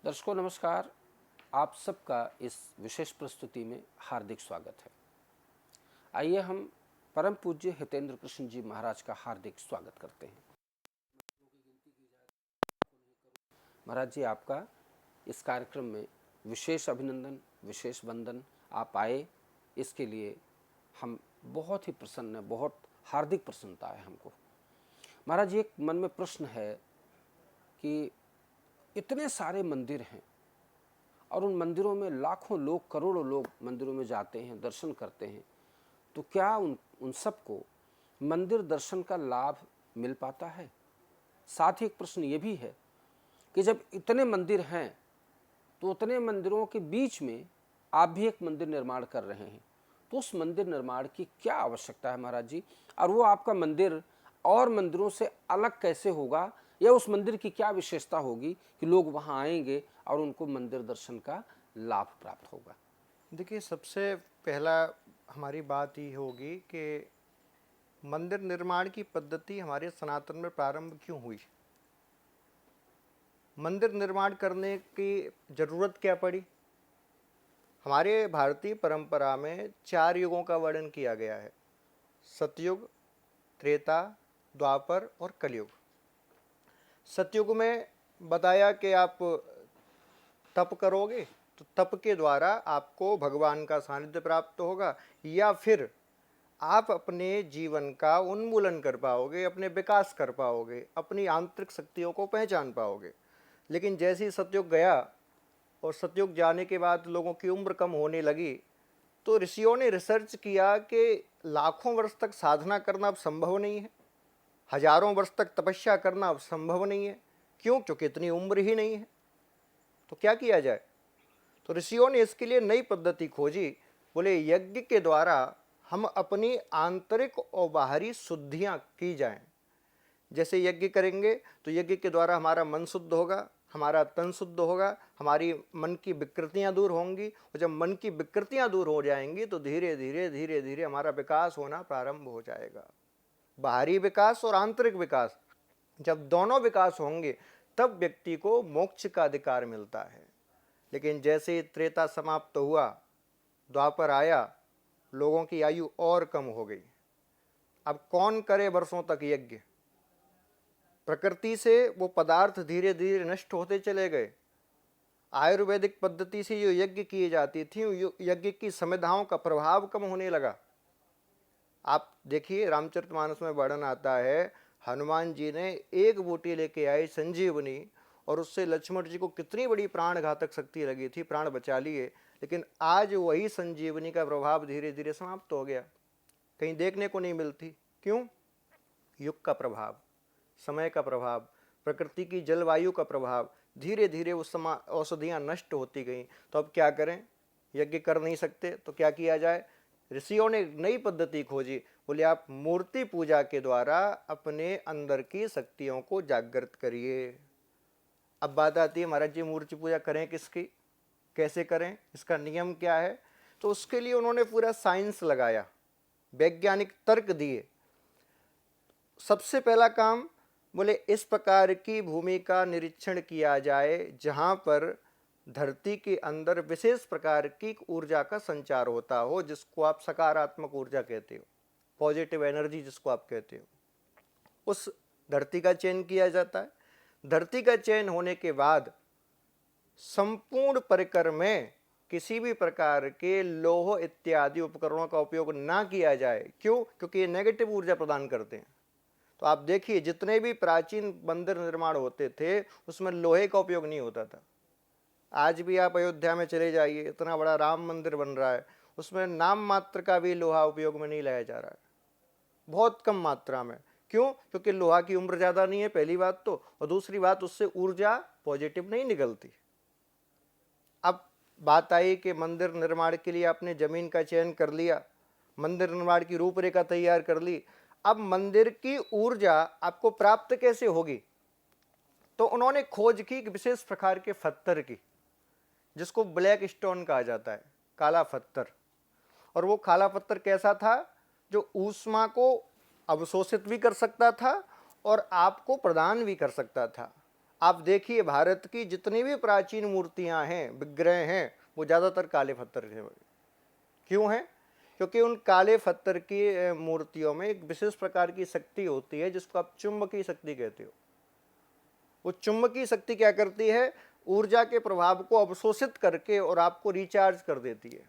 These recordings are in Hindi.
दर्शकों नमस्कार। आप सबका इस विशेष प्रस्तुति में हार्दिक स्वागत है। आइए हम परम पूज्य हितेंद्र कृष्ण जी महाराज का हार्दिक स्वागत करते हैं। महाराज जी, आपका इस कार्यक्रम में विशेष अभिनंदन, विशेष वंदन। आप आए इसके लिए हम बहुत ही प्रसन्न हैं, बहुत हार्दिक प्रसन्नता है हमको। महाराज जी, एक मन में प्रश्न है कि इतने सारे मंदिर हैं और उन मंदिरों में लाखों लोग, करोड़ों लोग मंदिरों में जाते हैं, दर्शन करते हैं, तो क्या उन सबको मंदिर दर्शन का लाभ मिल पाता है? साथ ही एक प्रश्न ये भी है कि जब इतने मंदिर हैं तो उतने मंदिरों के बीच में आप भी एक मंदिर निर्माण कर रहे हैं, तो उस मंदिर निर्माण की क्या आवश्यकता है महाराज जी? और वो आपका मंदिर और मंदिरों से अलग कैसे होगा, या उस मंदिर की क्या विशेषता होगी कि लोग वहां आएंगे और उनको मंदिर दर्शन का लाभ प्राप्त होगा? देखिए, सबसे पहला हमारी बात ये होगी कि मंदिर निर्माण की पद्धति हमारे सनातन में प्रारंभ क्यों हुई। मंदिर निर्माण करने की ज़रूरत क्या पड़ी। हमारे भारतीय परंपरा में 4 युगों का वर्णन किया गया है: सतयुग, त्रेता, द्वापर और कलयुग। सतयुग में बताया कि आप तप करोगे तो तप के द्वारा आपको भगवान का सानिध्य प्राप्त होगा, या फिर आप अपने जीवन का उन्मूलन कर पाओगे, अपने विकास कर पाओगे, अपनी आंतरिक शक्तियों को पहचान पाओगे। लेकिन जैसे ही सतयुग गया और सतयुग जाने के बाद लोगों की उम्र कम होने लगी, तो ऋषियों ने रिसर्च किया कि लाखों वर्ष तक साधना करना अब संभव नहीं है, हजारों वर्ष तक तपस्या करना अब संभव नहीं है। क्यों? क्योंकि इतनी उम्र ही नहीं है। तो क्या किया जाए? तो ऋषियों ने इसके लिए नई पद्धति खोजी। बोले, यज्ञ के द्वारा हम अपनी आंतरिक और बाहरी शुद्धियां की जाएं। जैसे यज्ञ करेंगे तो यज्ञ के द्वारा हमारा मन शुद्ध होगा, हमारा तन शुद्ध होगा, हमारी मन की विकृतियां दूर होंगी, और जब मन की विकृतियां दूर हो जाएंगी तो धीरे धीरे धीरे धीरे हमारा विकास होना प्रारंभ हो जाएगा। बाहरी विकास और आंतरिक विकास, जब दोनों विकास होंगे तब व्यक्ति को मोक्ष का अधिकार मिलता है। लेकिन जैसे त्रेता समाप्त हुआ, द्वापर आया, लोगों की आयु और कम हो गई। अब कौन करे वर्षों तक यज्ञ? प्रकृति से वो पदार्थ धीरे धीरे नष्ट होते चले गए। आयुर्वेदिक पद्धति से जो यज्ञ किए जाती थी, यज्ञ की संविधाओं का प्रभाव कम होने लगा। आप देखिए, रामचरितमानस में वर्णन आता है, हनुमान जी ने एक बूटी लेके आए संजीवनी, और उससे लक्ष्मण जी को कितनी बड़ी प्राण घातक शक्ति लगी थी, प्राण बचा लिए। लेकिन आज वही संजीवनी का प्रभाव धीरे धीरे समाप्त हो गया, कहीं देखने को नहीं मिलती। क्यों? युग का प्रभाव, समय का प्रभाव, प्रकृति की जलवायु का प्रभाव, धीरे धीरे वो औषधियाँ नष्ट होती गई। तो अब क्या करें? यज्ञ कर नहीं सकते तो क्या किया जाए? ऋषियों ने नई पद्धति खोजी। बोले, आप मूर्ति पूजा के द्वारा अपने अंदर की शक्तियों को जागृत करिए। अब बात आती है, महाराज जी मूर्ति पूजा करें किसकी, कैसे करें, इसका नियम क्या है? तो उसके लिए उन्होंने पूरा साइंस लगाया, वैज्ञानिक तर्क दिए। सबसे पहला काम, बोले इस प्रकार की भूमि का निरीक्षण किया जाए जहां पर धरती के अंदर विशेष प्रकार की ऊर्जा का संचार होता हो, जिसको आप सकारात्मक ऊर्जा कहते हो, पॉजिटिव एनर्जी जिसको आप कहते हो। उस धरती का चयन किया जाता है। धरती का चयन होने के बाद संपूर्ण परिकर में किसी भी प्रकार के लोह इत्यादि उपकरणों का उपयोग ना किया जाए। क्यों? क्योंकि ये नेगेटिव ऊर्जा प्रदान करते हैं। तो आप देखिए, जितने भी प्राचीन मंदिर निर्माण होते थे उसमें लोहे का उपयोग नहीं होता था। आज भी आप अयोध्या में चले जाइए, इतना बड़ा राम मंदिर बन रहा है, उसमें नाम मात्र का भी लोहा उपयोग में नहीं लाया जा रहा है, बहुत कम मात्रा में। क्यों? क्योंकि लोहा की उम्र ज़्यादा नहीं है, पहली बात तो, और दूसरी बात उससे ऊर्जा पॉजिटिव नहीं निकलती। अब बात आई कि मंदिर निर्माण के लिए आपने ज़मीन का चयन कर लिया, मंदिर निर्माण की रूपरेखा तैयार कर ली। अब मंदिर की ऊर्जा आपको प्राप्त कैसे होगी? तो उन्होंने खोज की विशेष प्रकार के पत्थर की, जिसको ब्लैक स्टोन कहा जाता है, काला पत्थर। और वो काला पत्थर कैसा था? जो ऊष्मा को अवशोषित भी कर सकता था और आपको प्रदान भी कर सकता था। आप देखिए भारत की जितनी भी प्राचीन मूर्तियां हैं, विग्रह हैं, वो ज़्यादातर काले पत्थर के हैं। क्यों है? क्योंकि उन काले पत्थर की मूर्तियों में एक विशेष प्रकार की शक्ति होती है जिसको आप चुंबकीय शक्ति कहते हो। वो चुंबकीय शक्ति क्या करती है? ऊर्जा के प्रभाव को अवशोषित करके और आपको रिचार्ज कर देती है।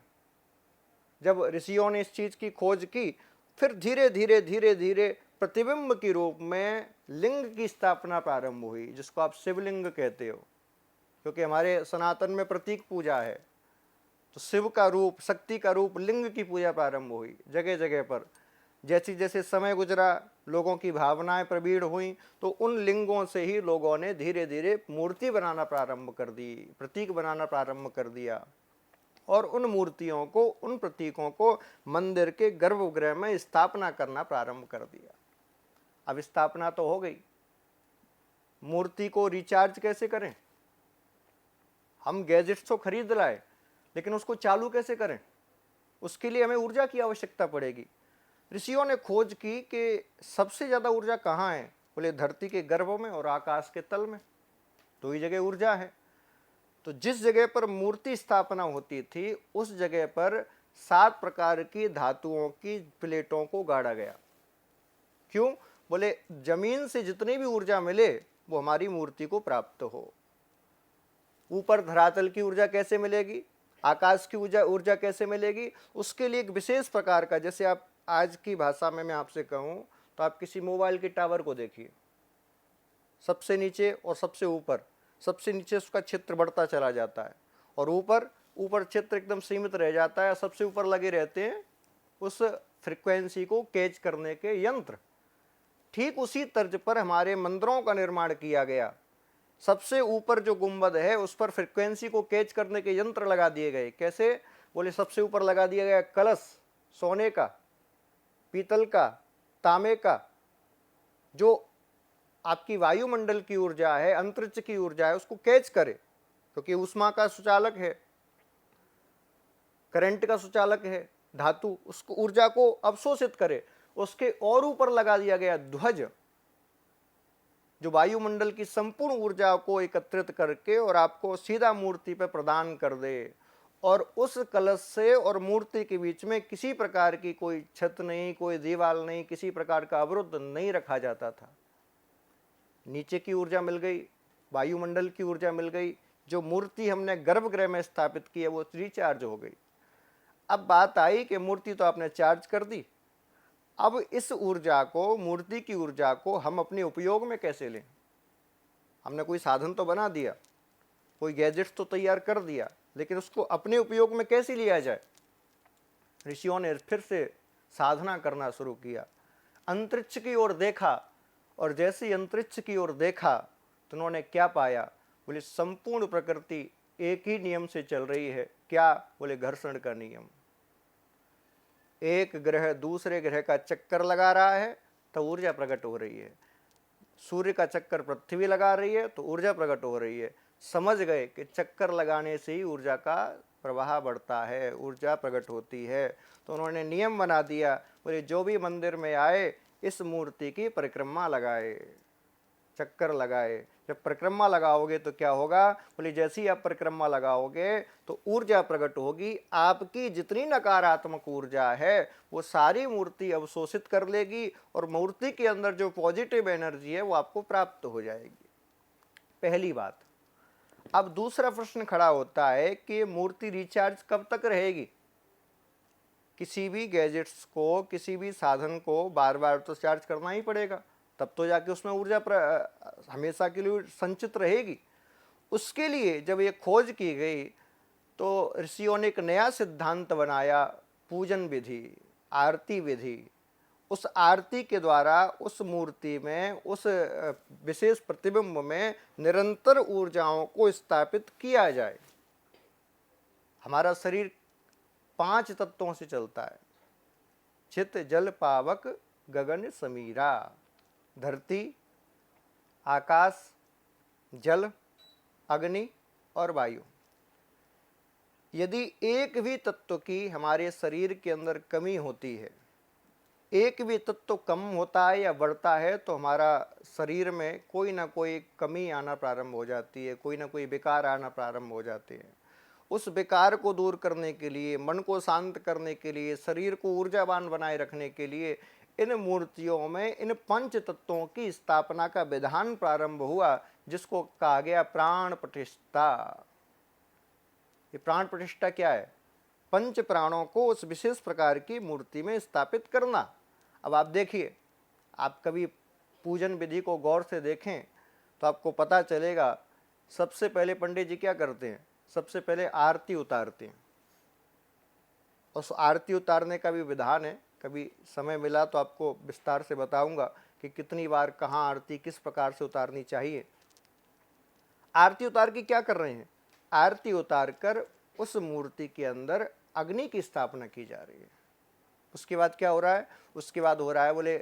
जब ऋषियों ने इस चीज की खोज की, फिर धीरे धीरे धीरे धीरे प्रतिबिंब के रूप में लिंग की स्थापना प्रारंभ हुई, जिसको आप शिवलिंग कहते हो। क्योंकि हमारे सनातन में प्रतीक पूजा है, तो शिव का रूप, शक्ति का रूप, लिंग की पूजा प्रारंभ हुई जगह जगह पर। जैसे जैसे समय गुजरा, लोगों की भावनाएं प्रबीण हुई, तो उन लिंगों से ही लोगों ने धीरे धीरे मूर्ति बनाना प्रारंभ कर दी, प्रतीक बनाना प्रारंभ कर दिया, और उन मूर्तियों को, उन प्रतीकों को मंदिर के गर्भगृह में स्थापना करना प्रारंभ कर दिया। अब स्थापना तो हो गई, मूर्ति को रिचार्ज कैसे करें? हम गैजेट्स तो खरीद लाए, लेकिन उसको चालू कैसे करें? उसके लिए हमें ऊर्जा की आवश्यकता पड़ेगी। ऋषियों ने खोज की कि सबसे ज़्यादा ऊर्जा कहाँ है? बोले धरती के गर्भ में और आकाश के तल में, दो ही जगह ऊर्जा है। तो जिस जगह पर मूर्ति स्थापना होती थी, उस जगह पर 7 प्रकार की धातुओं की प्लेटों को गाड़ा गया। क्यों? बोले जमीन से जितनी भी ऊर्जा मिले वो हमारी मूर्ति को प्राप्त हो। ऊपर धरातल की ऊर्जा कैसे मिलेगी, आकाश की ऊर्जा कैसे मिलेगी? उसके लिए एक विशेष प्रकार का, जैसे आप आज की भाषा में मैं आपसे कहूँ तो आप किसी मोबाइल के टावर को देखिए, सबसे नीचे और सबसे ऊपर, सबसे नीचे उसका क्षेत्र बढ़ता चला जाता है और ऊपर ऊपर क्षेत्र एकदम सीमित रह जाता है। सबसे ऊपर लगे रहते हैं उस फ्रिक्वेंसी को कैच करने के यंत्र। ठीक उसी तर्ज पर हमारे मंदिरों का निर्माण किया गया। सबसे ऊपर जो गुंबद है उस पर फ्रिक्वेंसी को कैच करने के यंत्र लगा दिए गए। कैसे? बोले सबसे ऊपर लगा दिया गया कलश, सोने का, पीतल का, तांबे का, जो आपकी वायुमंडल की ऊर्जा है, अंतरिक्ष की ऊर्जा है, उसको कैच करे, क्योंकि ऊष्मा का सुचालक है, करंट का सुचालक है धातु, उसको ऊर्जा को अवशोषित करे। उसके और ऊपर लगा दिया गया ध्वज, जो वायुमंडल की संपूर्ण ऊर्जा को एकत्रित करके और आपको सीधा मूर्ति पर प्रदान कर दे। और उस कलश से और मूर्ति के बीच में किसी प्रकार की कोई छत नहीं, कोई दीवार नहीं, किसी प्रकार का अवरुद्ध नहीं रखा जाता था। नीचे की ऊर्जा मिल गई, वायुमंडल की ऊर्जा मिल गई, जो मूर्ति हमने गर्भगृह में स्थापित की है वो रिचार्ज हो गई। अब बात आई कि मूर्ति तो आपने चार्ज कर दी, अब इस ऊर्जा को, मूर्ति की ऊर्जा को हम अपने उपयोग में कैसे लें? हमने कोई साधन तो बना दिया, कोई गैजेट्स तो तैयार कर दिया, लेकिन उसको अपने उपयोग में कैसे लिया जाए? ऋषियों ने फिर से साधना करना शुरू किया, अंतरिक्ष की ओर देखा, और जैसे अंतरिक्ष की ओर देखा तो उन्होंने क्या पाया? बोले संपूर्ण प्रकृति एक ही नियम से चल रही है। क्या? बोले घर्षण का नियम। एक ग्रह दूसरे ग्रह का चक्कर लगा रहा है तो ऊर्जा प्रकट हो रही है। सूर्य का चक्कर पृथ्वी लगा रही है तो ऊर्जा प्रकट हो रही है। समझ गए कि चक्कर लगाने से ही ऊर्जा का प्रवाह बढ़ता है, ऊर्जा प्रकट होती है। तो उन्होंने नियम बना दिया, बोले जो भी मंदिर में आए इस मूर्ति की परिक्रमा लगाए, चक्कर लगाए। जब परिक्रमा लगाओगे तो क्या होगा? बोले जैसे ही आप परिक्रमा लगाओगे तो ऊर्जा प्रकट होगी, आपकी जितनी नकारात्मक ऊर्जा है वो सारी मूर्ति अवशोषित कर लेगी और मूर्ति के अंदर जो पॉजिटिव एनर्जी है वो आपको प्राप्त हो जाएगी। पहली बात। अब दूसरा प्रश्न खड़ा होता है कि मूर्ति रिचार्ज कब तक रहेगी? किसी भी गैजेट्स को, किसी भी साधन को बार बार तो चार्ज करना ही पड़ेगा, तब तो जाके उसमें ऊर्जा हमेशा के लिए संचित रहेगी। उसके लिए जब ये खोज की गई तो ऋषियों ने एक नया सिद्धांत बनाया, पूजन विधि, आरती विधि। उस आरती के द्वारा उस मूर्ति में, उस विशेष प्रतिबिंब में निरंतर ऊर्जाओं को स्थापित किया जाए। हमारा शरीर 5 तत्वों से चलता है, चित जल पावक गगन समीरा। धरती, आकाश, जल, अग्नि और वायु। यदि एक भी तत्व की हमारे शरीर के अंदर कमी होती है एक भी तत्व कम होता है या बढ़ता है तो हमारा शरीर में कोई ना कोई कमी आना प्रारंभ हो जाती है, कोई ना कोई विकार आना प्रारंभ हो जाते हैं। उस विकार को दूर करने के लिए, मन को शांत करने के लिए, शरीर को ऊर्जावान बनाए रखने के लिए इन मूर्तियों में इन पंच तत्वों की स्थापना का विधान प्रारंभ हुआ, जिसको कहा गया प्राण प्रतिष्ठा। ये प्राण प्रतिष्ठा क्या है? पंच प्राणों को उस विशेष प्रकार की मूर्ति में स्थापित करना। अब आप देखिए, आप कभी पूजन विधि को गौर से देखें तो आपको पता चलेगा, सबसे पहले पंडित जी क्या करते हैं? सबसे पहले आरती उतारते हैं। उस आरती उतारने का भी विधान है, कभी समय मिला तो आपको विस्तार से बताऊंगा कि कितनी बार कहाँ आरती किस प्रकार से उतारनी चाहिए। आरती उतार के क्या कर रहे हैं? आरती उतार कर उस मूर्ति के अंदर अग्नि की स्थापना की जा रही है। उसके बाद क्या हो रहा है? उसके बाद हो रहा है बोले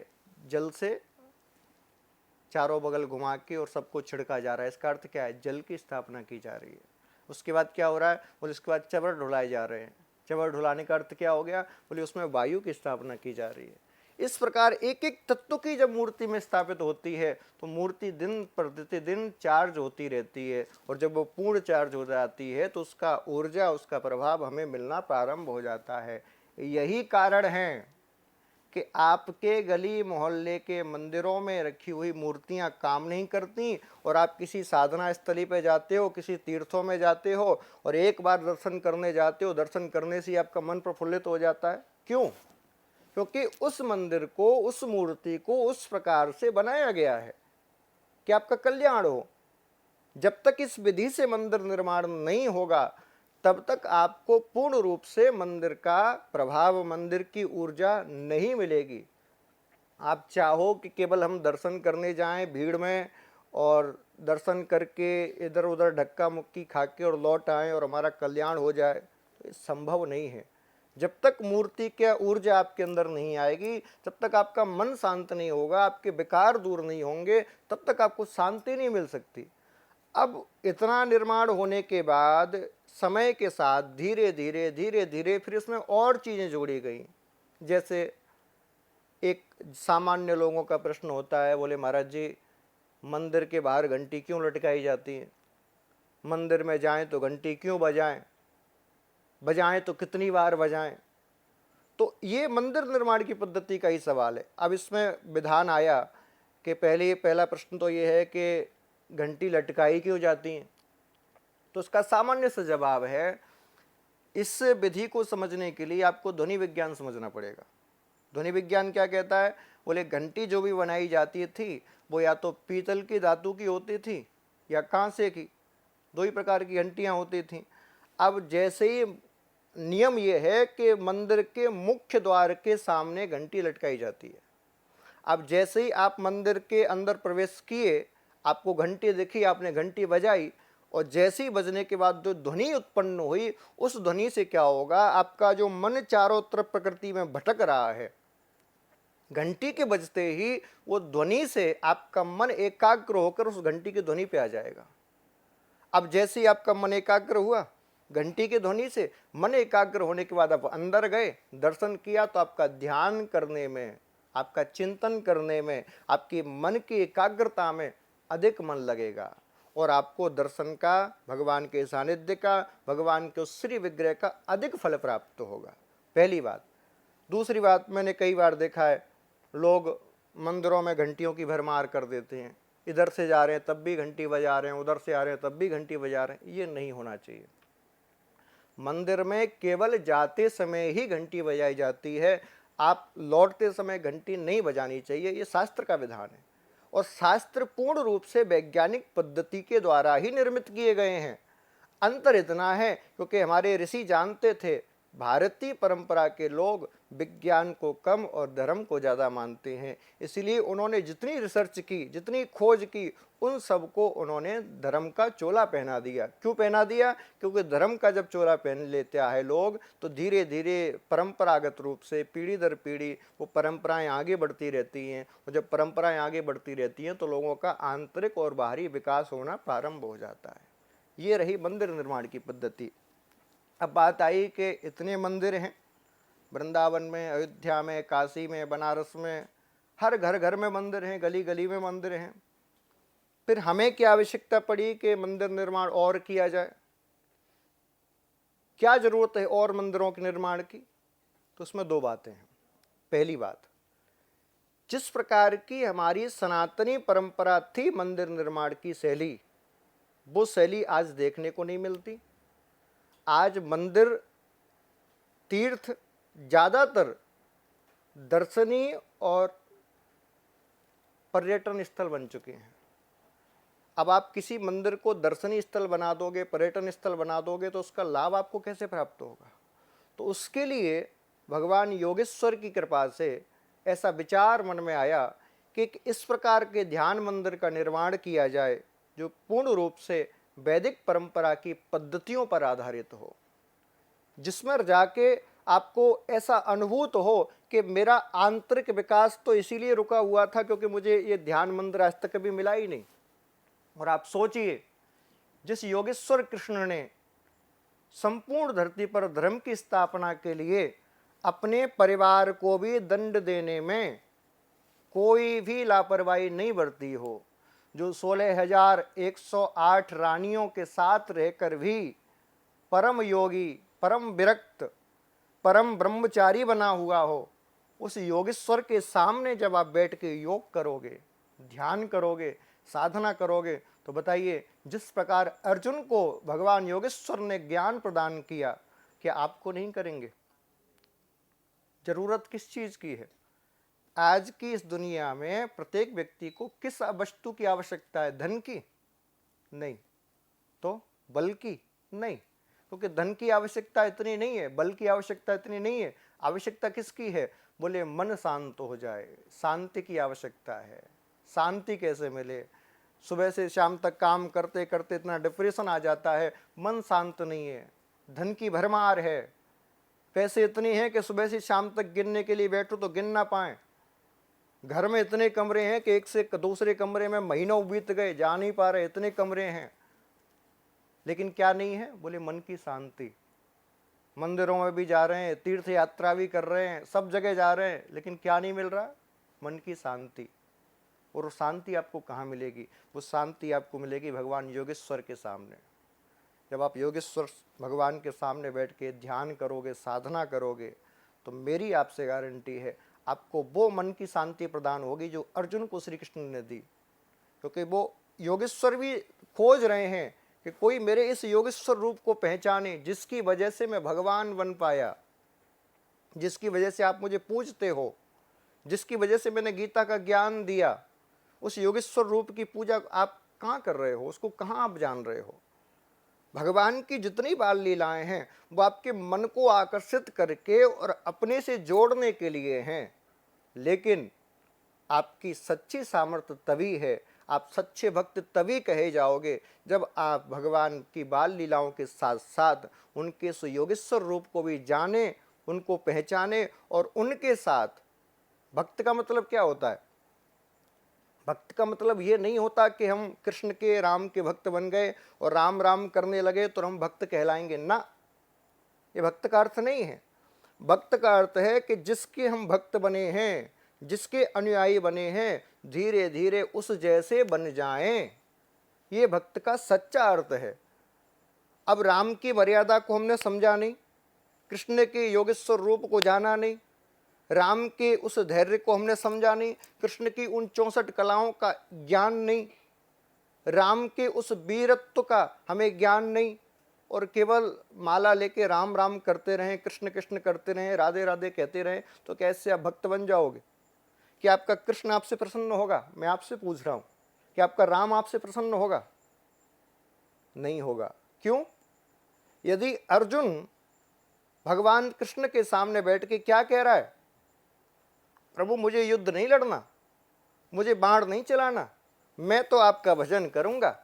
जल से चारों बगल घुमा के और सबको छिड़का जा रहा है। इसका अर्थ क्या है? जल की स्थापना की जा रही है। उसके बाद क्या हो रहा है? बोले उसके बाद चवर ढुलाए जा रहे हैं। चवर ढुलाने का अर्थ क्या हो गया? बोले उसमें वायु की स्थापना की जा रही है। इस प्रकार एक एक तत्व की जब मूर्ति में स्थापित होती है तो मूर्ति दिन प्रतिदिन चार्ज होती रहती है, और जब वो पूर्ण चार्ज हो जाती है तो उसका ऊर्जा, उसका प्रभाव हमें मिलना प्रारंभ हो जाता है। यही कारण है कि आपके गली मोहल्ले के मंदिरों में रखी हुई मूर्तियां काम नहीं करती, और आप किसी साधना स्थली पे जाते हो, किसी तीर्थों में जाते हो और एक बार दर्शन करने जाते हो, दर्शन करने से आपका मन प्रफुल्लित हो जाता है। क्यों? क्योंकि उस मंदिर को, उस मूर्ति को उस प्रकार से बनाया गया है कि आपका कल्याण हो। जब तक इस विधि से मंदिर निर्माण नहीं होगा तब तक आपको पूर्ण रूप से मंदिर का प्रभाव, मंदिर की ऊर्जा नहीं मिलेगी। आप चाहो कि केवल हम दर्शन करने जाएं भीड़ में और दर्शन करके इधर उधर धक्का मुक्की खा के और लौट आएं और हमारा कल्याण हो जाए, तो ये संभव नहीं है। जब तक मूर्ति की ऊर्जा आपके अंदर नहीं आएगी, जब तक आपका मन शांत नहीं होगा, आपके विकार दूर नहीं होंगे, तब तक आपको शांति नहीं मिल सकती। अब इतना निर्माण होने के बाद समय के साथ धीरे धीरे फिर इसमें और चीज़ें जोड़ी गई। जैसे एक सामान्य लोगों का प्रश्न होता है, बोले महाराज जी मंदिर के बाहर घंटी क्यों लटकाई जाती है? मंदिर में जाएं तो घंटी क्यों बजाएं? बजाएं तो कितनी बार बजाएं? तो ये मंदिर निर्माण की पद्धति का ही सवाल है। अब इसमें विधान आया कि पहला प्रश्न तो ये है कि घंटी लटकाई क्यों जाती हैं? तो उसका सामान्य सा जवाब है, इस विधि को समझने के लिए आपको ध्वनि विज्ञान समझना पड़ेगा। ध्वनि विज्ञान क्या कहता है? बोले घंटी जो भी बनाई जाती थी वो या तो पीतल की धातु की होती थी या कांसे की, दो ही प्रकार की घंटियां होती थी। अब जैसे ही नियम ये है कि मंदिर के मुख्य द्वार के सामने घंटी लटकाई जाती है। अब जैसे ही आप मंदिर के अंदर प्रवेश किए, आपको घंटी दिखी, आपने घंटी बजाई, और जैसे ही बजने के बाद जो ध्वनि उत्पन्न हुई, उस ध्वनि से क्या होगा? आपका जो मन चारों तरफ प्रकृति में भटक रहा है, घंटी के बजते ही वो ध्वनि से आपका मन एकाग्र होकर उस घंटी की ध्वनि पे आ जाएगा। अब जैसे ही आपका मन एकाग्र हुआ घंटी की ध्वनि से, मन एकाग्र होने के बाद आप अंदर गए, दर्शन किया, तो आपका ध्यान करने में, आपका चिंतन करने में, आपकी मन की एकाग्रता में अधिक मन लगेगा और आपको दर्शन का, भगवान के सानिध्य का, भगवान के उस श्री विग्रह का अधिक फल प्राप्त होगा। पहली बात। दूसरी बात, मैंने कई बार देखा है लोग मंदिरों में घंटियों की भरमार कर देते हैं। इधर से जा रहे हैं तब भी घंटी बजा रहे हैं, उधर से आ रहे हैं तब भी घंटी बजा रहे हैं। ये नहीं होना चाहिए। मंदिर में केवल जाते समय ही घंटी बजाई जाती है, आप लौटते समय घंटी नहीं बजानी चाहिए। ये शास्त्र का विधान है, और शास्त्र पूर्ण रूप से वैज्ञानिक पद्धति के द्वारा ही निर्मित किए गए हैं। अंतर इतना है क्योंकि हमारे ऋषि जानते थे, भारतीय परंपरा के लोग विज्ञान को कम और धर्म को ज़्यादा मानते हैं, इसलिए उन्होंने जितनी रिसर्च की, जितनी खोज की, उन सबको उन्होंने धर्म का चोला पहना दिया। क्यों पहना दिया? क्योंकि धर्म का जब चोला पहन लेते आए लोग, तो धीरे धीरे परंपरागत रूप से पीढ़ी दर पीढ़ी वो परंपराएं आगे बढ़ती रहती हैं, और जब परंपराएं आगे बढ़ती रहती हैं तो लोगों का आंतरिक और बाहरी विकास होना प्रारंभ हो जाता है। ये रही मंदिर निर्माण की पद्धति। अब बात आई कि इतने मंदिर हैं, वृंदावन में, अयोध्या में, काशी में, बनारस में, हर घर घर में मंदिर हैं, गली गली में मंदिर हैं। फिर हमें क्या आवश्यकता पड़ी कि मंदिर निर्माण और किया जाए? क्या जरूरत है और मंदिरों के निर्माण की? तो उसमें दो बातें हैं। पहली बात, जिस प्रकार की हमारी सनातनी परंपरा थी मंदिर निर्माण की शैली, वो शैली आज देखने को नहीं मिलती। आज मंदिर, तीर्थ ज़्यादातर दर्शनीय और पर्यटन स्थल बन चुके हैं। अब आप किसी मंदिर को दर्शनीय स्थल बना दोगे, पर्यटन स्थल बना दोगे, तो उसका लाभ आपको कैसे प्राप्त होगा? तो उसके लिए भगवान योगेश्वर की कृपा से ऐसा विचार मन में आया कि इस प्रकार के ध्यान मंदिर का निर्माण किया जाए जो पूर्ण रूप से वैदिक परंपरा की पद्धतियों पर आधारित हो, जिसमें जाके आपको ऐसा अनुभूत हो कि मेरा आंतरिक विकास तो इसीलिए रुका हुआ था क्योंकि मुझे ये ध्यान मंदिर आज तक कभी मिला ही नहीं। और आप सोचिए, जिस योगेश्वर कृष्ण ने संपूर्ण धरती पर धर्म की स्थापना के लिए अपने परिवार को भी दंड देने में कोई भी लापरवाही नहीं बरती हो, जो 16,108 रानियों के साथ रहकर भी परम योगी, परम विरक्त, परम ब्रह्मचारी बना हुआ हो, उस योगेश्वर के सामने जब आप बैठ के योग करोगे, ध्यान करोगे, साधना करोगे, तो बताइए, जिस प्रकार अर्जुन को भगवान योगेश्वर ने ज्ञान प्रदान किया, क्या आपको नहीं करेंगे? जरूरत किस चीज की है? आज की इस दुनिया में प्रत्येक व्यक्ति को किस वस्तु की आवश्यकता है? धन की? नहीं। तो बल की? नहीं, क्योंकि धन की आवश्यकता इतनी नहीं है, बल की आवश्यकता इतनी नहीं है। आवश्यकता किसकी है? बोले मन शांत हो जाए, शांति की आवश्यकता है। शांति कैसे मिले? सुबह से शाम तक काम करते करते इतना डिप्रेशन आ जाता है, मन शांत नहीं है, धन की भरमार है, पैसे इतने हैं कि सुबह से शाम तक गिनने के लिए बैठो तो गिन ना पाए, घर में इतने कमरे हैं कि एक से दूसरे कमरे में महीनों बीत गए, जा नहीं पा रहे, इतने कमरे हैं, लेकिन क्या नहीं है? बोले मन की शांति। मंदिरों में भी जा रहे हैं, तीर्थ यात्रा भी कर रहे हैं, सब जगह जा रहे हैं, लेकिन क्या नहीं मिल रहा? मन की शांति। और शांति आपको कहाँ मिलेगी? वो शांति आपको मिलेगी भगवान योगेश्वर के सामने। जब आप योगेश्वर भगवान के सामने बैठ के ध्यान करोगे, साधना करोगे, तो मेरी आपसे गारंटी है आपको वो मन की शांति प्रदान होगी जो अर्जुन को श्री कृष्ण ने दी। क्योंकि वो योगेश्वर भी खोज रहे हैं कि कोई मेरे इस योगेश्वर रूप को पहचाने, जिसकी वजह से मैं भगवान बन पाया, जिसकी वजह से आप मुझे पूजते हो, जिसकी वजह से मैंने गीता का ज्ञान दिया। उस योगेश्वर रूप की पूजा आप कहाँ कर रहे हो? उसको कहाँ आप जान रहे हो? भगवान की जितनी बाल लीलाएं हैं वो आपके मन को आकर्षित करके और अपने से जोड़ने के लिए हैं, लेकिन आपकी सच्ची सामर्थ्य तभी है, आप सच्चे भक्त तभी कहे जाओगे जब आप भगवान की बाल लीलाओं के साथ साथ उनके सुयोगेश्वर रूप को भी जाने, उनको पहचाने और उनके साथ। भक्त का मतलब क्या होता है? भक्त का मतलब ये नहीं होता कि हम कृष्ण के, राम के भक्त बन गए और राम राम करने लगे तो हम भक्त कहलाएंगे ना, ये भक्त का अर्थ नहीं है। भक्त का अर्थ है कि जिसके हम भक्त बने हैं, जिसके अनुयायी बने हैं, धीरे धीरे उस जैसे बन जाएं, ये भक्त का सच्चा अर्थ है। अब राम की मर्यादा को हमने समझा नहीं, कृष्ण के योगेश्वर रूप को जाना नहीं, राम के उस धैर्य को हमने समझा नहीं, कृष्ण की उन 64 कलाओं का ज्ञान नहीं, राम के उस वीरत्व का हमें ज्ञान नहीं, और केवल माला लेके राम राम करते रहें, कृष्ण कृष्ण करते रहें, राधे राधे कहते रहें, तो कैसे आप भक्त बन जाओगे? कि आपका कृष्ण आपसे प्रसन्न होगा? मैं आपसे पूछ रहा हूं कि आपका राम आपसे प्रसन्न होगा? नहीं होगा। क्यों? यदि अर्जुन भगवान कृष्ण के सामने बैठ के क्या कह रहा है? प्रभु मुझे युद्ध नहीं लड़ना, मुझे बाण नहीं चलाना, मैं तो आपका भजन करूंगा,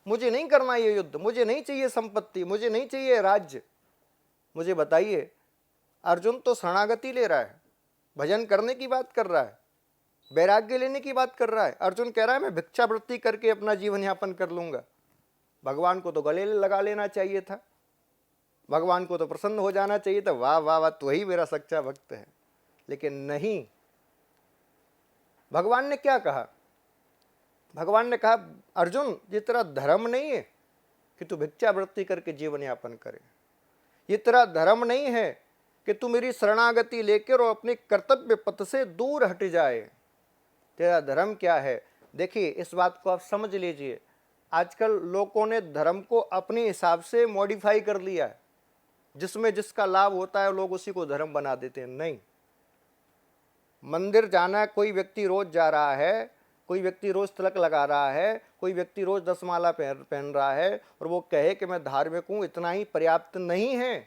मुझे नहीं करना ये युद्ध, मुझे नहीं चाहिए संपत्ति, मुझे नहीं चाहिए राज्य। मुझे बताइए, अर्जुन तो शरणागति ले रहा है, भजन करने की बात कर रहा है, वैराग्य लेने की बात कर रहा है। अर्जुन कह रहा है मैं भिक्षावृत्ति करके अपना जीवन यापन कर लूंगा। भगवान को तो गले लगा लेना चाहिए था। भगवान को तो प्रसन्न हो जाना चाहिए था, वाह वाह वाह तो ही मेरा सच्चा भक्त है। लेकिन नहीं, भगवान ने क्या कहा? भगवान ने कहा अर्जुन ये तेरा धर्म नहीं है कि तू भिक्षावृत्ति करके जीवन यापन करे। ये तेरा धर्म नहीं है कि तू मेरी शरणागति लेकर और अपने कर्तव्य पथ से दूर हट जाए। तेरा धर्म क्या है? देखिए इस बात को आप समझ लीजिए, आजकल लोगों ने धर्म को अपने हिसाब से मॉडिफाई कर लिया है, जिसमें जिसका लाभ होता है लोग उसी को धर्म बना देते हैं। नहीं, मंदिर जाना कोई व्यक्ति रोज जा रहा है, कोई व्यक्ति रोज तिलक लगा रहा है, कोई व्यक्ति रोज 10 माला पहन रहा है और वो कहे कि मैं धार्मिक हूं, इतना ही पर्याप्त नहीं है।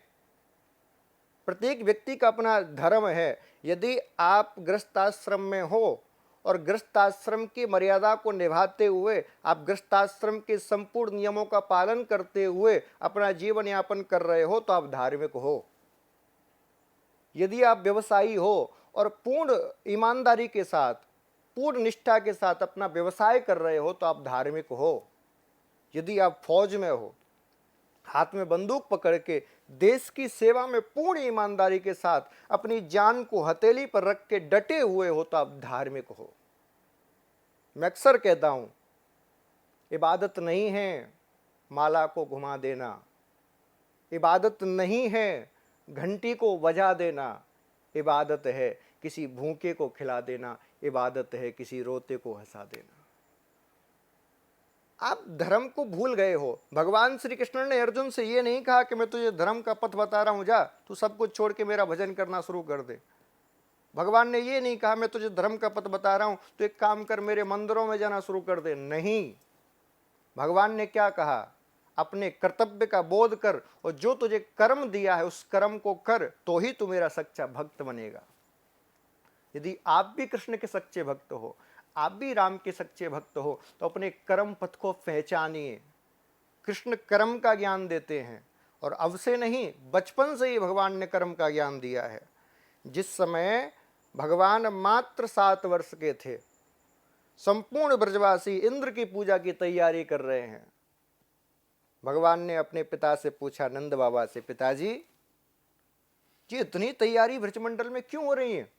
प्रत्येक व्यक्ति का अपना धर्म है। यदि आप गृहस्थाश्रम में हो और गृहस्थाश्रम की मर्यादा को निभाते हुए, आप गृहस्थाश्रम के संपूर्ण नियमों का पालन करते हुए अपना जीवन यापन कर रहे हो तो आप धार्मिक हो। यदि आप व्यवसायी हो और पूर्ण ईमानदारी के साथ, पूर्ण निष्ठा के साथ अपना व्यवसाय कर रहे हो तो आप धार्मिक हो। यदि आप फौज में हो, हाथ में बंदूक पकड़ के देश की सेवा में पूर्ण ईमानदारी के साथ अपनी जान को हथेली पर रख के डटे हुए हो तो आप धार्मिक हो। मैं अक्सर कहता हूं, इबादत नहीं है माला को घुमा देना, इबादत नहीं है घंटी को बजा देना, इबादत है किसी भूखे को खिला देना, इबादत है किसी रोते को हंसा देना। आप धर्म को भूल गए हो। भगवान श्री कृष्ण ने अर्जुन से ये नहीं कहा कि मैं तुझे धर्म का पथ बता रहा हूं, जा तू सब कुछ छोड़ के मेरा भजन करना शुरू कर दे। भगवान ने ये नहीं कहा मैं तुझे धर्म का पथ बता रहा हूं तो एक काम कर, मेरे मंदिरों में जाना शुरू कर दे। नहीं, भगवान ने क्या कहा? अपने कर्तव्य का बोध कर और जो तुझे कर्म दिया है उस कर्म को कर, तो ही तू मेरा सच्चा भक्त बनेगा। यदि आप भी कृष्ण के सच्चे भक्त हो, आप भी राम के सच्चे भक्त हो, तो अपने कर्म पथ को पहचानिए। कृष्ण कर्म का ज्ञान देते हैं और अब से नहीं, बचपन से ही भगवान ने कर्म का ज्ञान दिया है। जिस समय भगवान मात्र 7 वर्ष के थे, संपूर्ण ब्रजवासी इंद्र की पूजा की तैयारी कर रहे हैं। भगवान ने अपने पिता से पूछा, नंद बाबा से, पिताजी जी इतनी तैयारी ब्रजमंडल में क्यों हो रही है?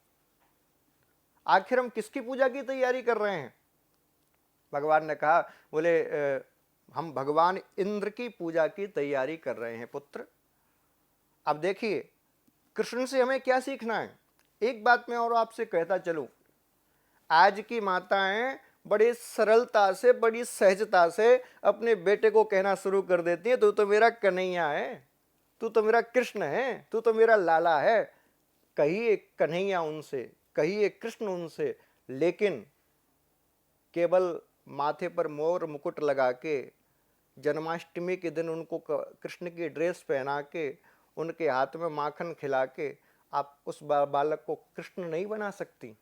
आखिर हम किसकी पूजा की तैयारी कर रहे हैं? भगवान ने कहा, बोले हम भगवान इंद्र की पूजा की तैयारी कर रहे हैं पुत्र। अब देखिए कृष्ण से हमें क्या सीखना है। एक बात मैं और आपसे कहता चलूं, आज की माताएं बड़ी सरलता से, बड़ी सहजता से अपने बेटे को कहना शुरू कर देती है, तू तो मेरा कन्हैया है, तू तो मेरा कृष्ण है, तू तो मेरा लाला है। कहिए कन्हैया उनसे, कहिए कृष्ण उनसे, लेकिन केवल माथे पर मोर मुकुट लगा के, जन्माष्टमी के दिन उनको कृष्ण की ड्रेस पहना के, उनके हाथ में माखन खिला के आप उस बालक को कृष्ण नहीं बना सकती।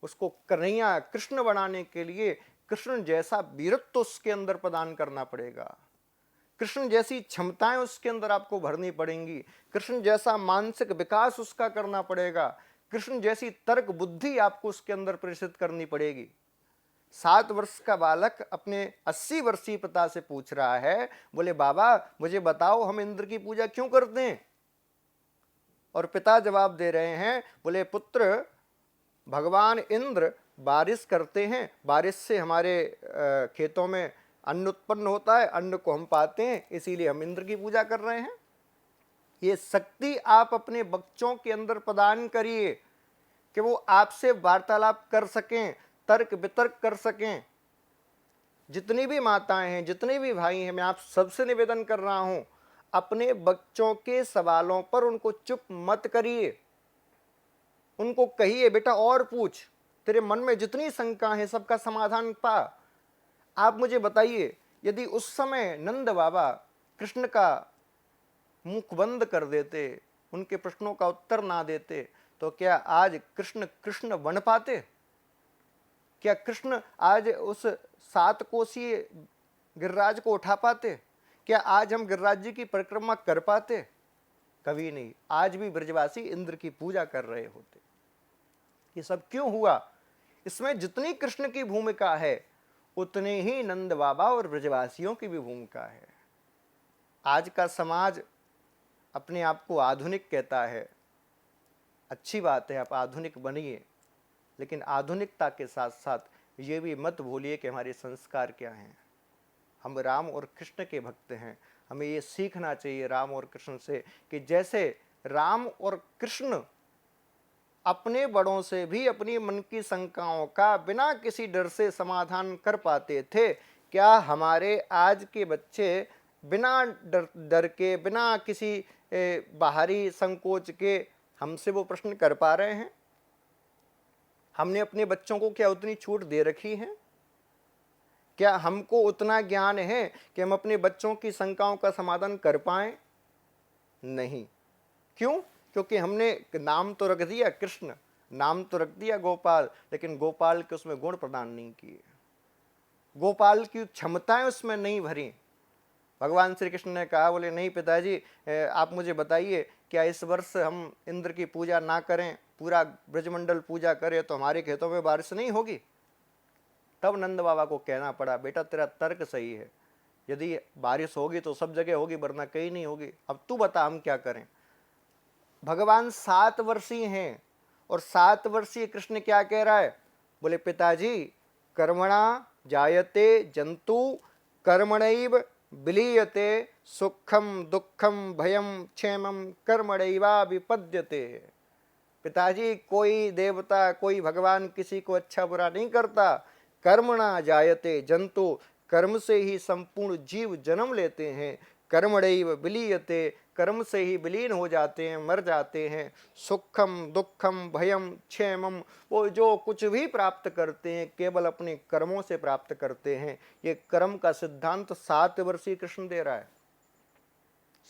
उसको कन्हैया कृष्ण बनाने के लिए कृष्ण जैसा वीरत्व उसके अंदर प्रदान करना पड़ेगा, कृष्ण जैसी क्षमताएं उसके अंदर आपको भरनी पड़ेंगी, कृष्ण जैसा मानसिक विकास उसका करना पड़ेगा, कृष्ण जैसी तर्क बुद्धि आपको उसके अंदर प्रेषित करनी पड़ेगी। 7 वर्ष का बालक अपने 80 वर्षीय पिता से पूछ रहा है, बोले बाबा मुझे बताओ हम इंद्र की पूजा क्यों करते हैं? और पिता जवाब दे रहे हैं, बोले पुत्र भगवान इंद्र बारिश करते हैं, बारिश से हमारे खेतों में अन्न उत्पन्न होता है, अन्न को हम पाते हैं, इसीलिए हम इंद्र की पूजा कर रहे हैं। ये शक्ति आप अपने बच्चों के अंदर प्रदान करिए कि वो आपसे वार्तालाप कर सकें, तर्क वितर्क कर सकें। जितनी भी माताएं हैं, जितने भी भाई हैं, मैं आप सबसे निवेदन कर रहा हूं, अपने बच्चों के सवालों पर उनको चुप मत करिए। उनको कहिए बेटा और पूछ, तेरे मन में जितनी शंका है सबका समाधान पा। आप मुझे बताइए, यदि उस समय नंद बाबा कृष्ण का मुख बंद कर देते, उनके प्रश्नों का उत्तर ना देते, तो क्या आज कृष्ण कृष्ण बन पाते? क्या कृष्ण आज उस 7 कोसीय गिरिराज को उठा पाते? क्या आज हम गिरिराज जी की परिक्रमा कर पाते? कभी नहीं। आज भी ब्रजवासी इंद्र की पूजा कर रहे होते। ये सब क्यों हुआ? इसमें जितनी कृष्ण की भूमिका है उतने ही नंद बाबा और ब्रजवासियों की भी भूमिका है। आज का समाज अपने आप को आधुनिक कहता है, अच्छी बात है, आप आधुनिक बनिए, लेकिन आधुनिकता के साथ साथ ये भी मत भूलिए कि हमारे संस्कार क्या हैं। हम राम और कृष्ण के भक्त हैं। हमें ये सीखना चाहिए राम और कृष्ण से कि जैसे राम और कृष्ण अपने बड़ों से भी अपनी मन की शंकाओं का बिना किसी डर से समाधान कर पाते थे, क्या हमारे आज के बच्चे बिना डर के, बिना किसी बाहरी संकोच के हमसे वो प्रश्न कर पा रहे हैं? हमने अपने बच्चों को क्या उतनी छूट दे रखी है? क्या हमको उतना ज्ञान है कि हम अपने बच्चों की शंकाओं का समाधान कर पाएं? नहीं। क्यों? क्योंकि हमने नाम तो रख दिया कृष्ण, नाम तो रख दिया गोपाल, लेकिन गोपाल के उसमें गुण प्रदान नहीं किए, गोपाल की क्षमताएं उसमें नहीं भरी। भगवान श्री कृष्ण ने कहा, बोले नहीं पिताजी, आप मुझे बताइए, क्या इस वर्ष हम इंद्र की पूजा ना करें, पूरा ब्रजमंडल पूजा करें तो हमारे खेतों में बारिश नहीं होगी? तब नंद बाबा को कहना पड़ा, बेटा तेरा तर्क सही है, यदि बारिश होगी तो सब जगह होगी, वरना कहीं नहीं होगी। अब तू बता हम क्या करें? भगवान 7 वर्षीय हैं और 7 वर्षीय कृष्ण क्या कह रहा है? बोले पिताजी, कर्मणा जायते जंतु कर्मणैव विलीयते, सुखम दुखम भयम क्षेमम कर्मणैवा विपद्यते। पिताजी, कोई देवता, कोई भगवान किसी को अच्छा बुरा नहीं करता। कर्मणा जायते जंतु, कर्म से ही संपूर्ण जीव जन्म लेते हैं। कर्मणैव विलीयते, कर्म से ही विलीन हो जाते हैं, मर जाते हैं। सुखम दुखम भयम क्षेमम, वो जो कुछ भी प्राप्त करते हैं केवल अपने कर्मों से प्राप्त करते हैं। ये कर्म का सिद्धांत 7 वर्षीय कृष्ण दे रहा है।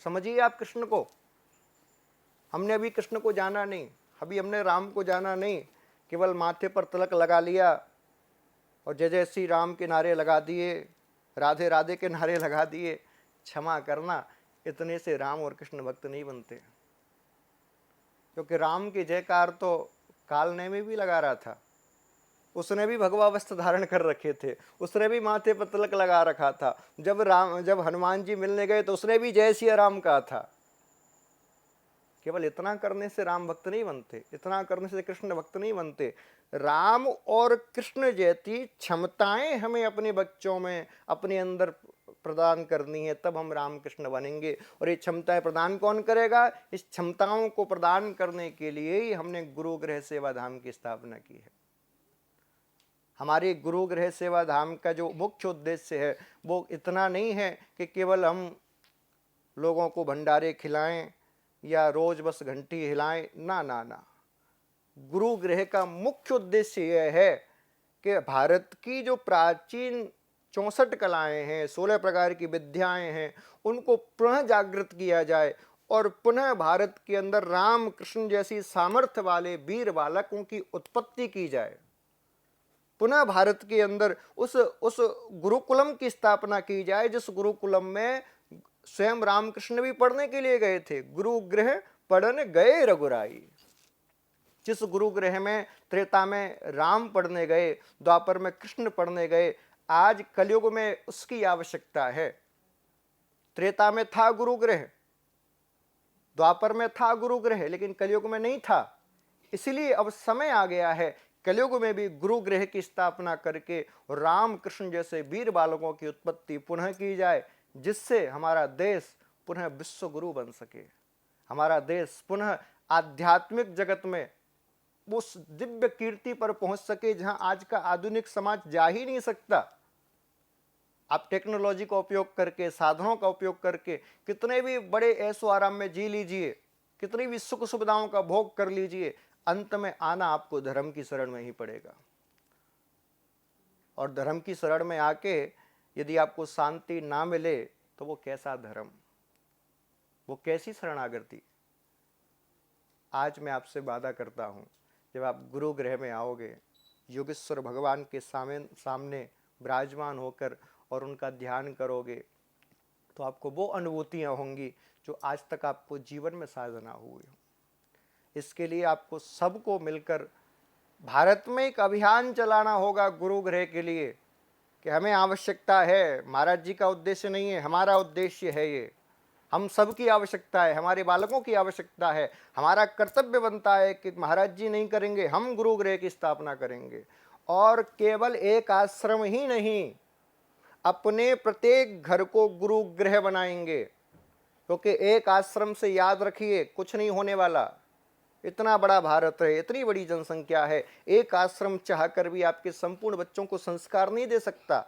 समझिए आप कृष्ण को। हमने अभी कृष्ण को जाना नहीं, अभी हमने राम को जाना नहीं, केवल माथे पर तिलक लगा लिया और जय जय श्री राम के नारे लगा दिए, राधे राधे के नारे लगा दिए। क्षमा करना, इतने से राम और कृष्ण भक्त नहीं बनते, क्योंकि राम की जयकार तो काल ने में भी लगा रहा था, उसने भी भगवा वस्त्र धारण कर रखे थे, उसने भी माथे पर तिलक लगा रखा था। जब हनुमान जी मिलने गए तो उसने भी जय सिया राम कहा था। केवल इतना करने से राम भक्त नहीं बनते, इतना करने से कृष्ण भक्त नहीं बनते। राम और कृष्ण जैसी क्षमताएं हमें अपने बच्चों में अपने अंदर प्रदान करनी है, तब हम राम कृष्ण बनेंगे। और ये क्षमताएं प्रदान कौन करेगा? इस क्षमताओं को प्रदान करने के लिए ही हमने गुरु गृह सेवा धाम की स्थापना की है। हमारे गुरु गृह सेवा धाम का जो मुख्य उद्देश्य है वो इतना नहीं है कि केवल हम लोगों को भंडारे खिलाएं या रोज बस घंटी हिलाएं, ना ना ना। गुरु गृह का मुख्य उद्देश्य यह है कि भारत की जो प्राचीन 64 कलाएं हैं, 16 प्रकार की विद्याएं हैं, उनको पुनः जागृत किया जाए और पुनः भारत के अंदर राम कृष्ण जैसी सामर्थ्य वाले वीर बालकों की उत्पत्ति की जाए। पुनः भारत के अंदर उस गुरुकुलम की स्थापना की जाए जिस गुरुकुलम में स्वयं रामकृष्ण भी पढ़ने के लिए गए थे। गुरु गृह पढ़ने गए रघुराई। जिस गुरु गृह में त्रेता में राम पढ़ने गए, द्वापर में कृष्ण पढ़ने गए, आज कलयुग में उसकी आवश्यकता है। त्रेता में था गुरु गृह, द्वापर में था गुरु गृह, लेकिन कलयुग में नहीं था। इसलिए अब समय आ गया है कलयुग में भी गुरु गृह की स्थापना करके राम कृष्ण जैसे वीर बालकों की उत्पत्ति पुनः की जाए, जिससे हमारा देश पुनः विश्व गुरु बन सके, हमारा देश पुनः आध्यात्मिक जगत में उस दिव्य कीर्ति पर पहुंच सके जहां आज का आधुनिक समाज जा ही नहीं सकता। आप टेक्नोलॉजी का उपयोग करके, साधनों का उपयोग करके कितने भी बड़े ऐशो आराम में जी लीजिए, कितनी भी सुख सुविधाओं का भोग कर लीजिए, अंत में आना आपको धर्म की शरण में ही पड़ेगा। और धर्म की शरण में आके यदि आपको शांति ना मिले तो वो कैसा धर्म, वो कैसी शरणागति। आज मैं आपसे वादा करता हूं, जब आप गुरु गृह में आओगे, योगेश्वर भगवान के सामने विराजमान होकर और उनका ध्यान करोगे, तो आपको वो अनुभूतियां होंगी जो आज तक आपको जीवन में साधना हुई हो। इसके लिए आपको सबको मिलकर भारत में एक अभियान चलाना होगा गुरु गृह के लिए, कि हमें आवश्यकता है। महाराज जी का उद्देश्य नहीं है, हमारा उद्देश्य है ये हम सबकी आवश्यकता है, हमारे बालकों की आवश्यकता है। हमारा कर्तव्य बनता है कि महाराज जी नहीं करेंगे, हम गुरु गृह की स्थापना करेंगे। और केवल एक आश्रम ही नहीं, अपने प्रत्येक घर को गुरु गृह बनाएंगे। क्योंकि एक आश्रम से, याद रखिए, कुछ नहीं होने वाला। इतना बड़ा भारत है, इतनी बड़ी जनसंख्या है, एक आश्रम चाहकर भी आपके संपूर्ण बच्चों को संस्कार नहीं दे सकता।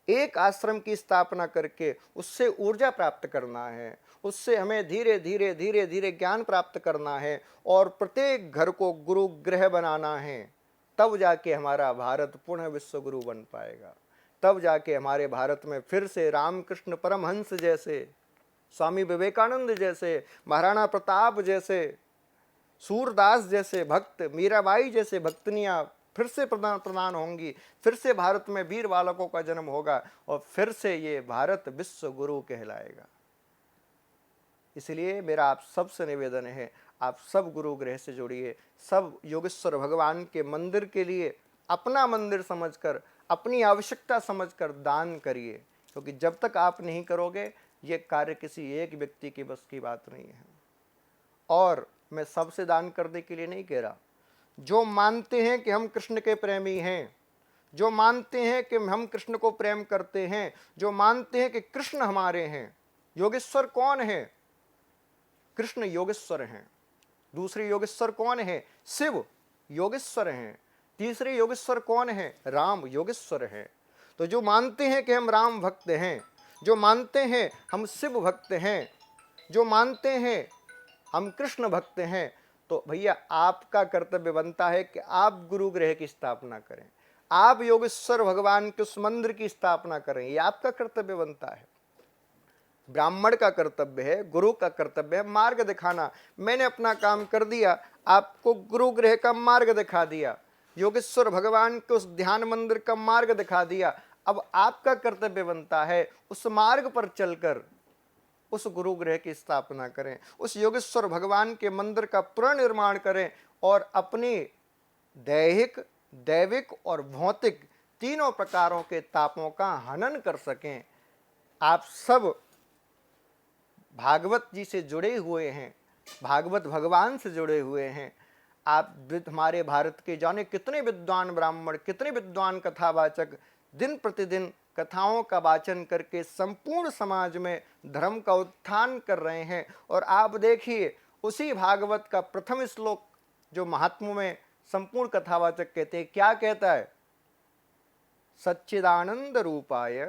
एक आश्रम की स्थापना करके उससे ऊर्जा प्राप्त करना है, उससे हमें धीरे धीरे धीरे धीरे ज्ञान प्राप्त करना है और प्रत्येक घर को गुरु गृह बनाना है। तब जाके हमारा भारत पुनः विश्व गुरु बन पाएगा। तब जाके हमारे भारत में फिर से रामकृष्ण परमहंस जैसे, स्वामी विवेकानंद जैसे, महाराणा प्रताप जैसे, सूरदास जैसे भक्त, मीराबाई जैसे भक्तनियां फिर से प्रदान होंगी। फिर से भारत में वीर बालकों का जन्म होगा और फिर से ये भारत विश्व गुरु कहलाएगा। इसलिए मेरा आप सबसे निवेदन है, आप सब गुरु गृह से जुड़िए। सब योगेश्वर भगवान के मंदिर के लिए अपना मंदिर समझकर, अपनी आवश्यकता समझकर दान करिए। क्योंकि जब तक आप नहीं करोगे, ये कार्य किसी एक व्यक्ति की बस की बात नहीं है। और मैं सबसे दान करने के लिए नहीं कह रहा। जो मानते हैं कि हम कृष्ण के प्रेमी हैं, जो मानते हैं कि हम कृष्ण को प्रेम करते हैं, जो मानते हैं कि कृष्ण हमारे हैं। योगेश्वर कौन है? कृष्ण योगेश्वर हैं। दूसरे योगेश्वर कौन है? शिव योगेश्वर हैं। तीसरे योगेश्वर कौन है? राम योगेश्वर हैं। तो जो मानते हैं कि हम राम भक्त हैं, जो मानते हैं हम शिव भक्त हैं, जो मानते हैं हम कृष्ण भक्त हैं, तो भैया आपका कर्तव्य बनता है कि आप गुरु गृह की स्थापना करें, आप योगेश्वर भगवान के उस मंदिर की स्थापना करें। ये आपका कर्तव्य बनता है। ब्राह्मण का कर्तव्य है, गुरु का कर्तव्य है मार्ग दिखाना। मैंने अपना काम कर दिया, आपको गुरु गृह का मार्ग दिखा दिया, योगेश्वर भगवान के उस ध्यान मंदिर का मार्ग दिखा दिया। अब आपका कर्तव्य बनता है उस मार्ग पर चलकर उस गुरु गृह की स्थापना करें, उस योगेश्वर भगवान के मंदिर का पुनर्निर्माण करें और अपनी दैहिक, दैविक और भौतिक तीनों प्रकारों के तापों का हनन कर सकें। आप सब भागवत जी से जुड़े हुए हैं, भागवत भगवान से जुड़े हुए हैं। आप हमारे भारत के जाने कितने विद्वान ब्राह्मण, कितने विद्वान कथावाचक दिन प्रतिदिन कथाओं का वाचन करके संपूर्ण समाज में धर्म का उत्थान कर रहे हैं। और आप देखिए उसी भागवत का प्रथम श्लोक जो महात्मों में संपूर्ण कथावाचक कहते हैं, क्या कहता है? सच्चिदानंद रूपाय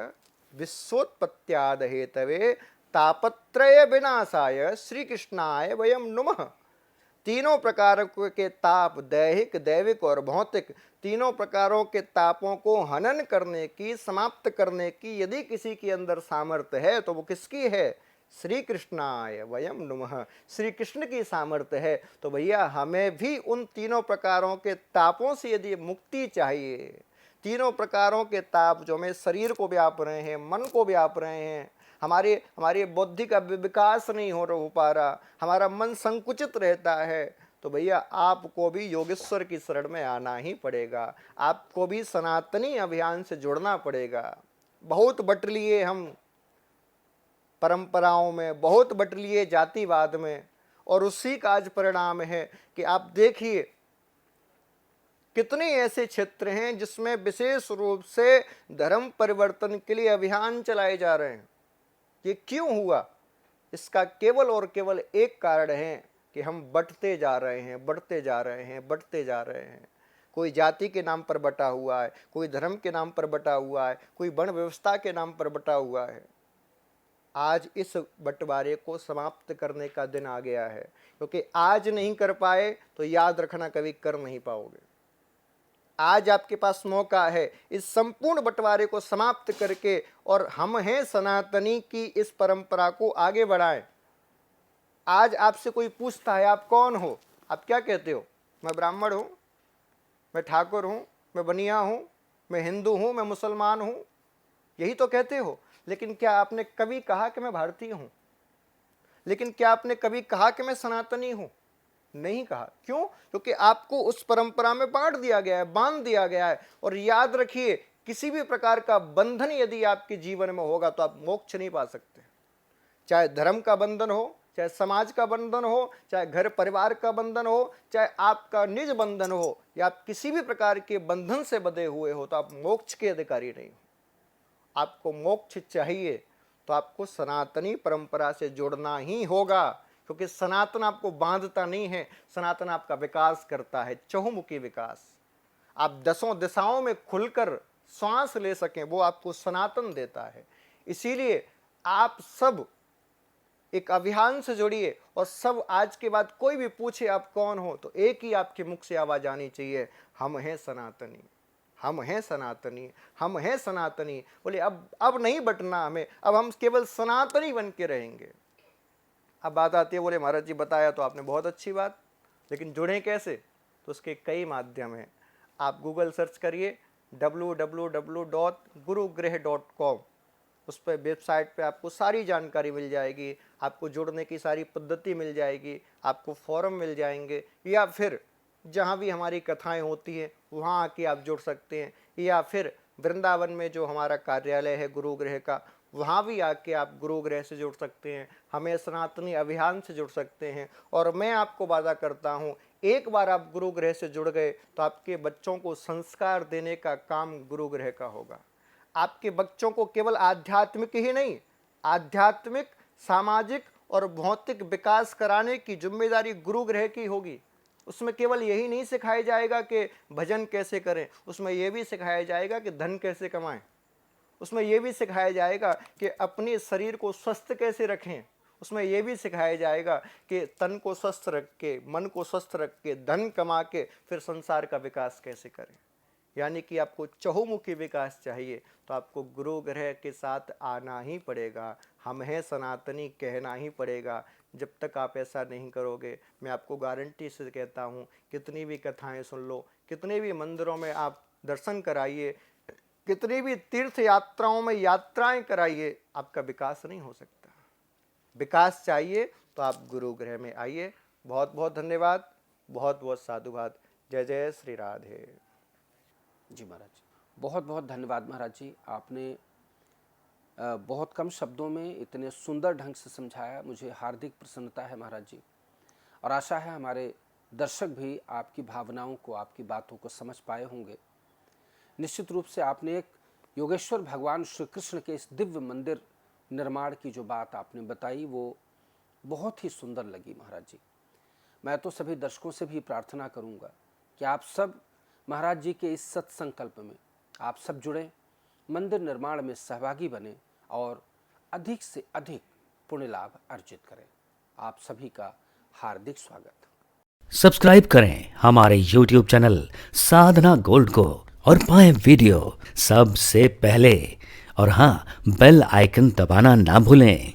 विश्वोत्पत्त्याद हेतवे तापत्रय विनाशाय श्री कृष्णाय वयम नुमः। तीनों प्रकार के ताप, दैहिक, दैविक और भौतिक, तीनों प्रकारों के तापों को हनन करने की, समाप्त करने की यदि किसी के अंदर सामर्थ्य है तो वो किसकी है? श्री कृष्णाय वयम नुमः। श्री कृष्ण की सामर्थ्य है। तो भैया हमें भी उन तीनों प्रकारों के तापों से यदि मुक्ति चाहिए, तीनों प्रकारों के ताप जो हमें शरीर को व्याप रहे हैं, मन को व्याप रहे हैं, हमारी बुद्धि का विकास नहीं हो पा रहा, हमारा मन संकुचित रहता है, तो भैया आपको भी योगेश्वर की शरण में आना ही पड़ेगा। आपको भी सनातनी अभियान से जुड़ना पड़ेगा। बहुत बट लिए हम परंपराओं में, बहुत बट लिए जातिवाद में, और उसी का आज परिणाम है कि आप देखिए कितने ऐसे क्षेत्र हैं जिसमें विशेष रूप से धर्म परिवर्तन के लिए अभियान चलाए जा रहे हैं। ये क्यों हुआ? इसका केवल और केवल एक कारण है कि हम बंटते जा रहे हैं, बढ़ते जा रहे हैं, बढ़ते जा रहे हैं। कोई जाति के नाम पर बटा हुआ है, कोई धर्म के नाम पर बटा हुआ है, कोई वर्ण व्यवस्था के नाम पर बटा हुआ है। आज इस बंटवारे को समाप्त करने का दिन आ गया है, क्योंकि आज नहीं कर पाए तो याद रखना कभी कर नहीं पाओगे। आज आपके पास मौका है इस संपूर्ण बंटवारे को समाप्त करके, और हम हैं सनातनी की इस परंपरा को आगे बढ़ाएं। आज आपसे कोई पूछता है आप कौन हो, आप क्या कहते हो? मैं ब्राह्मण हूं, मैं ठाकुर हूं, मैं बनिया हूं, मैं हिंदू हूं, मैं मुसलमान हूं, यही तो कहते हो। लेकिन क्या आपने कभी कहा कि मैं भारतीय हूं? लेकिन क्या आपने कभी कहा कि मैं सनातनी हूं? नहीं कहा। क्यों? क्योंकि आपको उस परंपरा में बांट दिया गया है, बांध दिया गया है। और याद रखिए, किसी भी प्रकार का बंधन यदि आपके जीवन में होगा तो आप मोक्ष नहीं पा सकते। चाहे धर्म का बंधन हो, चाहे समाज का बंधन हो, चाहे घर परिवार का बंधन हो, चाहे आपका निज बंधन हो, या आप किसी भी प्रकार के बंधन से बंधे हुए हो, तो आप मोक्ष के अधिकारी नहीं हो। आपको मोक्ष चाहिए तो आपको सनातनी परंपरा से जुड़ना ही होगा, क्योंकि सनातन आपको बांधता नहीं है, सनातन आपका विकास करता है, चहुमुखी विकास। आप दसों दिशाओं में खुलकर श्वास ले सकें, वो आपको सनातन देता है। इसीलिए आप सब एक अभियान से जुड़िए, और सब आज के बाद कोई भी पूछे आप कौन हो, तो एक ही आपके मुख से आवाज आनी चाहिए, हम हैं सनातनी, हम हैं सनातनी, हम हैं सनातनी। बोले अब नहीं बटना हमें, अब हम केवल सनातनी बन के रहेंगे। अब बात आती है, बोले महाराज जी बताया तो आपने बहुत अच्छी बात, लेकिन जुड़े कैसे? तो उसके कई माध्यम हैं। आप गूगल सर्च करिए www.gurugrah.com, उस पर वेबसाइट पे आपको सारी जानकारी मिल जाएगी, आपको जुड़ने की सारी पद्धति मिल जाएगी, आपको फॉरम मिल जाएंगे, या फिर जहाँ भी हमारी कथाएं होती हैं वहाँ आके आप जुड़ सकते हैं, या फिर वृंदावन में जो हमारा कार्यालय है गुरुगृह का, वहाँ भी आके आप गुरुगृह से जुड़ सकते हैं, हमें सनातनी अभियान से जुड़ सकते हैं। और मैं आपको वादा करता हूँ, एक बार आप गुरुगृह से जुड़ गए तो आपके बच्चों को संस्कार देने का काम गुरुगृह का होगा। आपके बच्चों को केवल आध्यात्मिक ही नहीं, आध्यात्मिक, सामाजिक और भौतिक विकास कराने की जिम्मेदारी गुरुगृह की होगी। उसमें केवल यही नहीं सिखाया जाएगा कि भजन कैसे करें, उसमें यह भी सिखाया जाएगा कि धन कैसे कमाएं, उसमें यह भी सिखाया जाएगा कि अपने शरीर को स्वस्थ कैसे रखें, उसमें यह भी सिखाया जाएगा कि तन को स्वस्थ रख के, मन को स्वस्थ रख के, धन कमा के फिर संसार का विकास कैसे करें। यानी कि आपको चहुमुखी विकास चाहिए तो आपको गुरुगृह के साथ आना ही पड़ेगा, हम हैं सनातनी कहना ही पड़ेगा। जब तक आप ऐसा नहीं करोगे, मैं आपको गारंटी से कहता हूँ, कितनी भी कथाएं सुन लो, कितने भी मंदिरों में आप दर्शन कराइए, कितनी भी तीर्थ यात्राओं में यात्राएं कराइए, आपका विकास नहीं हो सकता। विकास चाहिए तो आप गुरुगृह में आइए। बहुत बहुत धन्यवाद, बहुत बहुत साधुवाद। जय जय श्री राधे। जी महाराज, बहुत बहुत धन्यवाद महाराज जी। आपने बहुत कम शब्दों में इतने सुंदर ढंग से समझाया, मुझे हार्दिक प्रसन्नता है महाराज जी। और आशा है हमारे दर्शक भी आपकी भावनाओं को, आपकी बातों को समझ पाए होंगे। निश्चित रूप से आपने एक योगेश्वर भगवान श्री कृष्ण के इस दिव्य मंदिर निर्माण की जो बात आपने बताई, वो बहुत ही सुंदर लगी महाराज जी। मैं तो सभी दर्शकों से भी प्रार्थना करूंगा कि आप सब महाराज जी के इस सत्संकल्प में आप सब जुड़ें, मंदिर निर्माण में सहभागी बने और अधिक से अधिक पुण्य लाभ अर्जित करें। आप सभी का हार्दिक स्वागत। सब्सक्राइब करें हमारे YouTube चैनल साधना गोल्ड को और पाएं वीडियो सबसे पहले। और हाँ, बेल आइकन दबाना ना भूलें।